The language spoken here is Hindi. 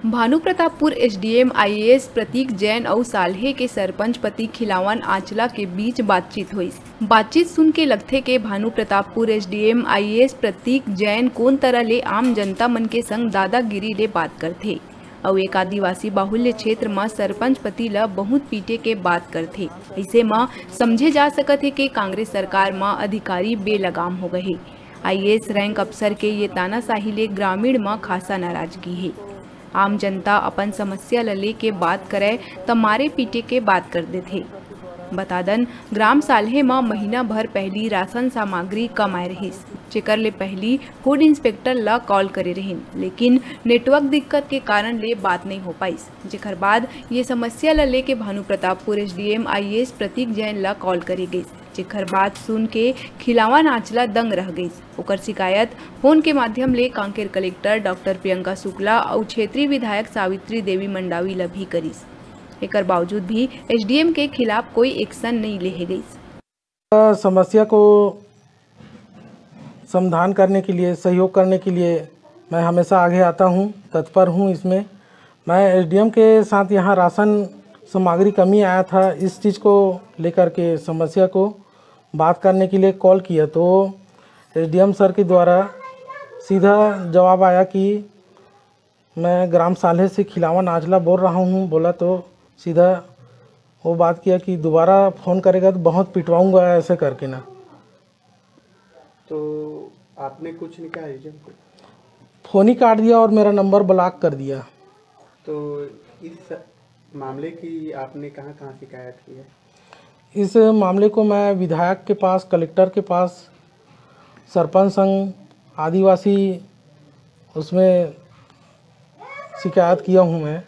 भानुप्रतापपुर एसडीएम आईएएस प्रतीक जैन और साल्हे के सरपंच पति खिलावन आंचला के बीच बातचीत हुई। बातचीत सुन के लगथे के भानुप्रतापपुर एसडीएम आईएएस प्रतीक जैन कोन तरह ले आम जनता मन के संग दादागिरी ले बात करथे और एक आदिवासी बाहुल्य क्षेत्र में सरपंच पति ला बहुत पीटे के बात करथे। ऐसे में समझे जा सकत है कि कांग्रेस सरकार में अधिकारी बेलगाम हो गए। आईएएस रैंक अफसर के ये तानाशाही ले ग्रामीण में खासा नाराजगी है। आम जनता अपन समस्या ल लेके बात करे तो मारे पीटे के बात कर देथे। बता दन ग्राम साल्हे में महीना भर पहली राशन सामग्री कम आए रहिस, जेकर ले पहली फूड इंस्पेक्टर ला कॉल करे रहिन, लेकिन नेटवर्क दिक्कत के कारण ले बात नहीं हो पाइस। जेकर बाद ये समस्या ला लेके भानुप्रतापपुर एसडीएम आईएएस प्रतीक जैन ला कॉल करे गई, जेकर बात सुन के खिलावन आंचला दंग रह गई। ओकर शिकायत फोन के माध्यम ले कांकेर कलेक्टर डॉक्टर प्रियंका शुक्ला और क्षेत्रीय विधायक सावित्री देवी मंडावी ला भी करीस। एकर बावजूद भी एसडीएम के खिलाफ कोई एक्शन नहीं ले गई। समस्या को समाधान करने के लिए, सहयोग करने के लिए मैं हमेशा आगे आता हूं, तत्पर हूं। इसमें मैं एसडीएम के साथ यहां राशन सामग्री कमी आया था, इस चीज़ को लेकर के समस्या को बात करने के लिए कॉल किया तो एसडीएम सर के द्वारा सीधा जवाब आया कि मैं ग्राम साल्हे से खिलावन आंचला बोल रहा हूं। बोला तो सीधा वो बात किया कि दोबारा फ़ोन करेगा तो बहुत पिटवाऊंगा, ऐसे करके ना। तो आपने कुछ नहीं कहा एसडीएम को? फ़ोन ही काट दिया और मेरा नंबर ब्लॉक कर दिया। तो इस मामले की आपने कहाँ कहाँ शिकायत की है? इस मामले को मैं विधायक के पास, कलेक्टर के पास, सरपंच संघ आदिवासी उसमें शिकायत किया हूँ मैं।